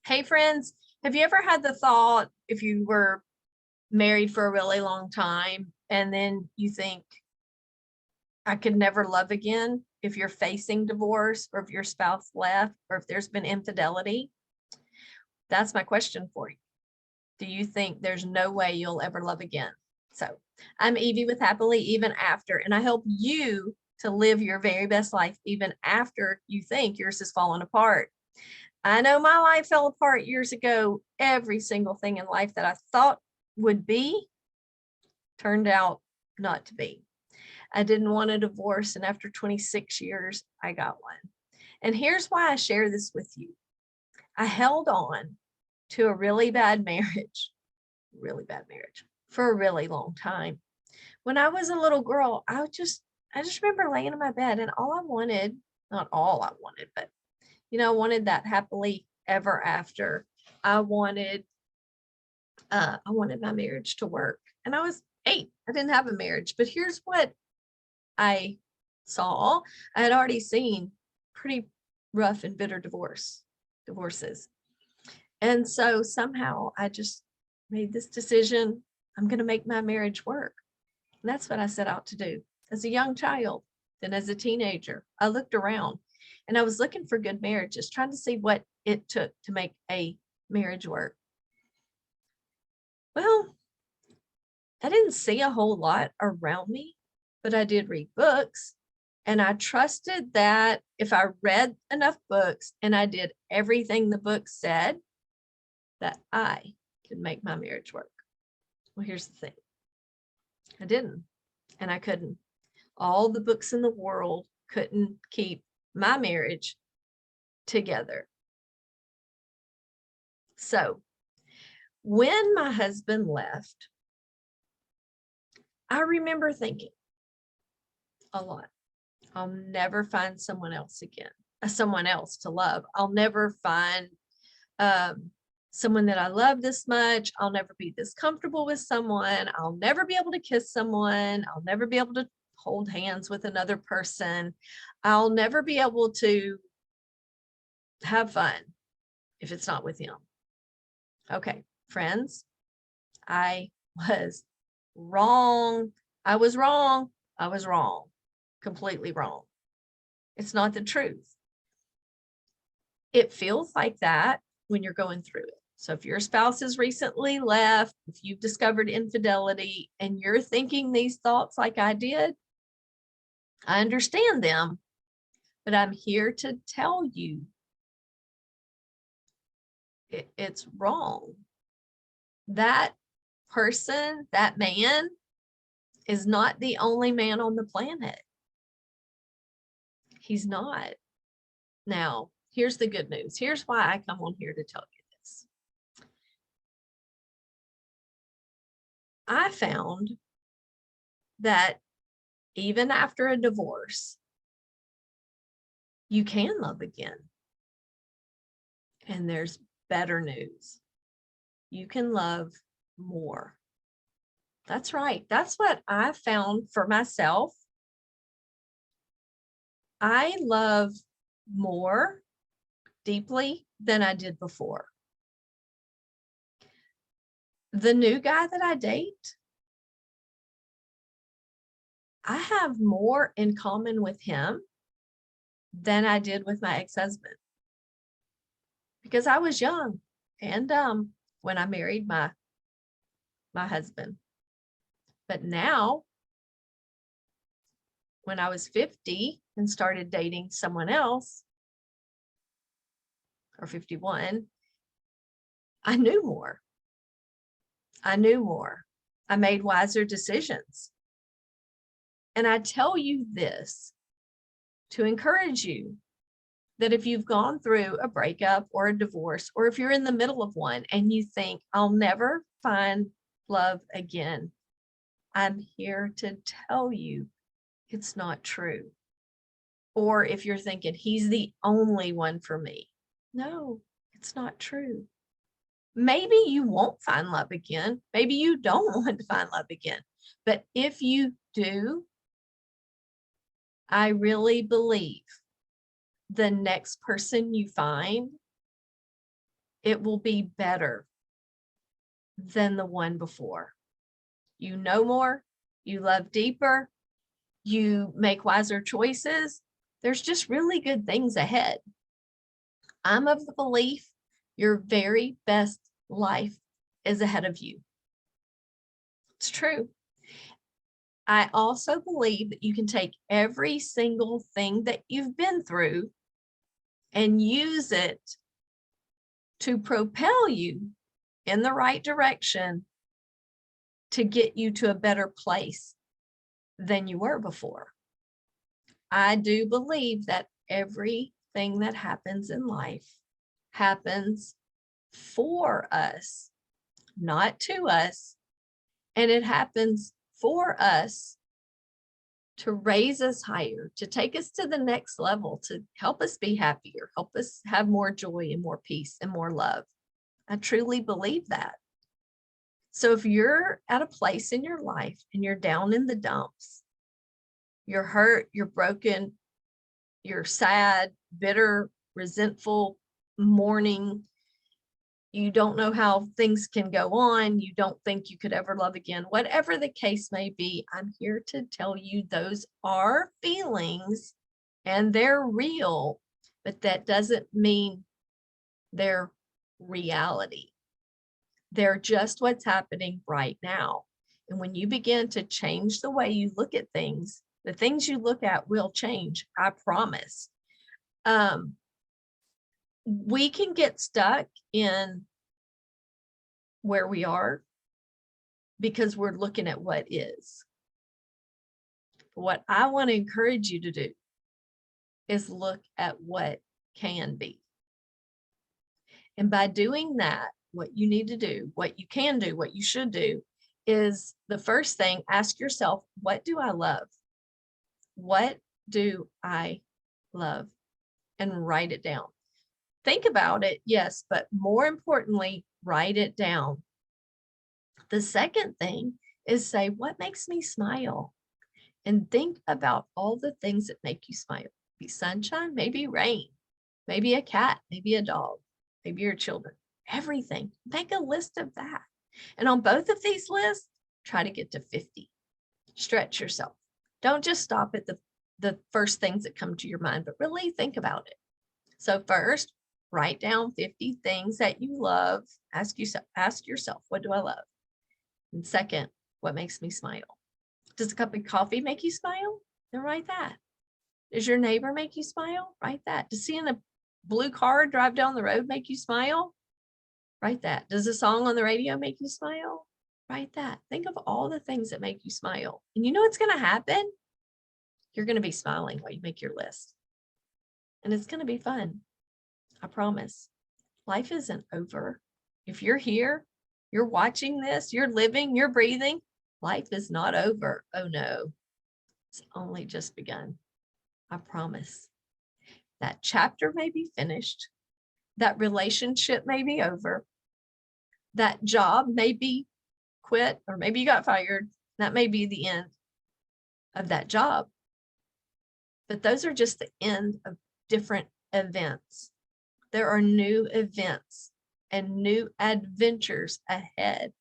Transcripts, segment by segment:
Hey friends, have you ever had the thought if you were married for a really long time and then you think, I could never love again if you're facing divorce or if your spouse left or if there's been infidelity? That's my question for you. Do you think there's no way you'll ever love again? So I'm Evie with Happily Even After, and I help you to live your very best life even after you think yours has fallen apart. I know my life fell apart years ago. Every single thing in life that I thought would be turned out not to be. I didn't want a divorce, and after 26 years, I got one. And here's why I share this with you. I held on to a really bad marriage for a really long time. When I was a little girl, I just remember laying in my bed and all I wanted, not all I wanted, but I wanted that happily ever after. I wanted my marriage to work. And I was 8. I didn't have a marriage, but here's what I saw. I had already seen pretty rough and bitter divorces. And so somehow I just made this decision. I'm going to make my marriage work. And that's what I set out to do as a young child. Then as a teenager, I looked around and I was looking for good marriages, trying to see what it took to make a marriage work. Well, I didn't see a whole lot around me, but I did read books. And I trusted that if I read enough books and I did everything the book said, that I could make my marriage work. Well, here's the thing. I didn't, and I couldn't. All the books in the world couldn't keep my marriage together. So when my husband left, I remember thinking a lot. I'll never find someone else again, someone else to love. I'll never find someone that I love this much. I'll never be this comfortable with someone. I'll never be able to kiss someone. I'll never be able to hold hands with another person. I'll never be able to have fun if it's not with him. Okay, friends, I was wrong. I was wrong. I was wrong. Completely wrong. It's not the truth. It feels like that when you're going through it. So if your spouse has recently left, if you've discovered infidelity and you're thinking these thoughts like I did, I understand them, but I'm here to tell you it's wrong. That person, that man, is not the only man on the planet. He's not. Now, here's the good news. Here's why I come on here to tell you this. I found that even after a divorce, you can love again. And there's better news. You can love more. That's right. That's what I found for myself. I love more deeply than I did before. The new guy that I date, I have more in common with him than I did with my ex-husband. Because I was young and dumb when I married my husband. But now, when I was 50 and started dating someone else, or 51, I knew more. I knew more. I made wiser decisions. And I tell you this to encourage you that if you've gone through a breakup or a divorce, or if you're in the middle of one and you think, I'll never find love again, I'm here to tell you it's not true. Or if you're thinking, he's the only one for me. No, it's not true. Maybe you won't find love again. Maybe you don't want to find love again. But if you do, I really believe the next person you find it will be better than the one before. You know more, you love deeper, you make wiser choices. There's just really good things ahead. I'm of the belief your very best life is ahead of you. It's true. I also believe that you can take every single thing that you've been through and use it to propel you in the right direction to get you to a better place than you were before. I do believe that everything that happens in life happens for us, not to us, and it happens for us to raise us higher, to take us to the next level, to help us be happier, help us have more joy and more peace and more love. I truly believe that. So if you're at a place in your life and you're down in the dumps, you're hurt, you're broken, you're sad, bitter, resentful, mourning, you don't know how things can go on, you don't think you could ever love again, whatever the case may be, I'm here to tell you those are feelings and they're real, but that doesn't mean they're reality. They're just what's happening right now. And when you begin to change the way you look at things, the things you look at will change, I promise. We can get stuck in where we are because we're looking at what is. What I want to encourage you to do is look at what can be. And by doing that, what you need to do, what you can do, what you should do is the first thing, ask yourself, what do I love? What do I love? And write it down. Think about it, yes, but more importantly, write it down. The second thing is say, what makes me smile? And think about all the things that make you smile. Maybe sunshine, maybe rain, maybe a cat, maybe a dog, maybe your children, everything. Make a list of that. And on both of these lists, try to get to 50. Stretch yourself. Don't just stop at the first things that come to your mind, but really think about it. So first, write down 50 things that you love. Ask yourself, what do I love? And second, what makes me smile? Does a cup of coffee make you smile? Then write that. Does your neighbor make you smile? Write that. Does seeing a blue car drive down the road make you smile? Write that. Does a song on the radio make you smile? Write that. Think of all the things that make you smile. And you know what's going to happen? You're going to be smiling while you make your list. And it's going to be fun. I promise. Life isn't over. If you're here, you're watching this, you're living, you're breathing, life is not over. Oh no, it's only just begun. I promise. That chapter may be finished. That relationship may be over. That job may be quit, or maybe you got fired. That may be the end of that job. But those are just the end of different events. There are new events and new adventures ahead.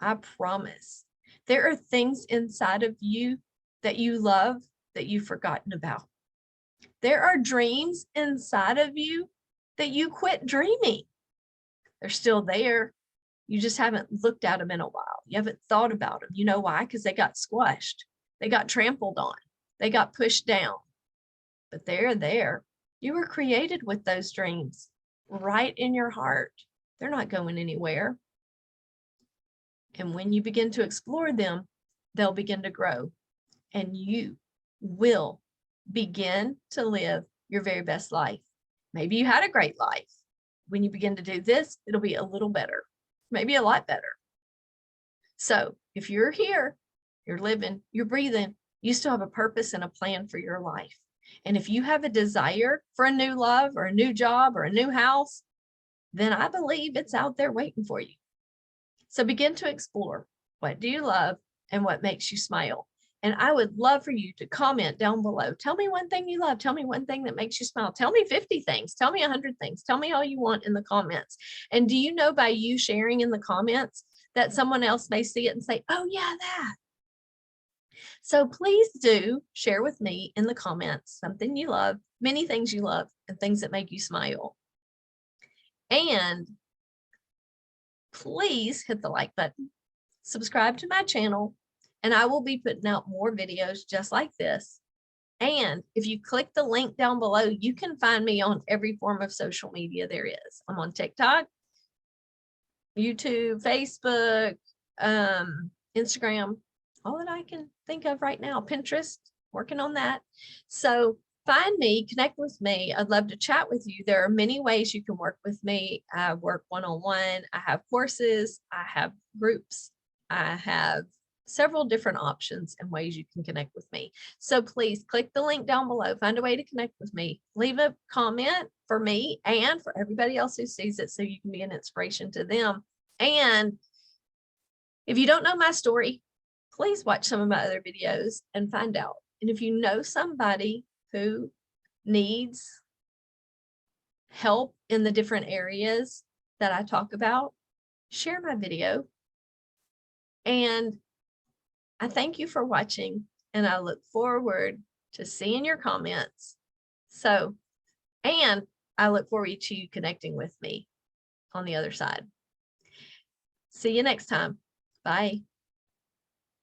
I promise. There are things inside of you that you love that you've forgotten about. There are dreams inside of you that you quit dreaming. They're still there. You just haven't looked at them in a while. You haven't thought about them. You know why? Because they got squashed. They got trampled on. They got pushed down. But they're there. You were created with those dreams right in your heart. They're not going anywhere. And when you begin to explore them, they'll begin to grow. And you will begin to live your very best life. Maybe you had a great life. When you begin to do this, it'll be a little better, maybe a lot better. So if you're here, you're living, you're breathing, you still have a purpose and a plan for your life. And if you have a desire for a new love or a new job or a new house, then I believe it's out there waiting for you. So begin to explore, what do you love and what makes you smile? And I would love for you to comment down below. Tell me one thing you love. Tell me one thing that makes you smile. Tell me 50 things. Tell me 100 things. Tell me all you want in the comments. And do you know by you sharing in the comments that someone else may see it and say, oh yeah, that. So please do share with me in the comments something you love, many things you love, and things that make you smile. And please hit the like button, subscribe to my channel, and I will be putting out more videos just like this. And if you click the link down below, you can find me on every form of social media there is. I'm on TikTok, YouTube, Facebook, Instagram, all that I can think of right now, Pinterest, working on that. So find me, connect with me. I'd love to chat with you. There are many ways you can work with me. I work one-on-one. I have courses. I have groups. I have several different options and ways you can connect with me. So please click the link down below, find a way to connect with me, leave a comment for me and for everybody else who sees it so you can be an inspiration to them. And if you don't know my story, please watch some of my other videos and find out. And if you know somebody who needs help in the different areas that I talk about, share my video. And I thank you for watching, and I look forward to seeing your comments. So, and I look forward to you connecting with me on the other side. See you next time. Bye.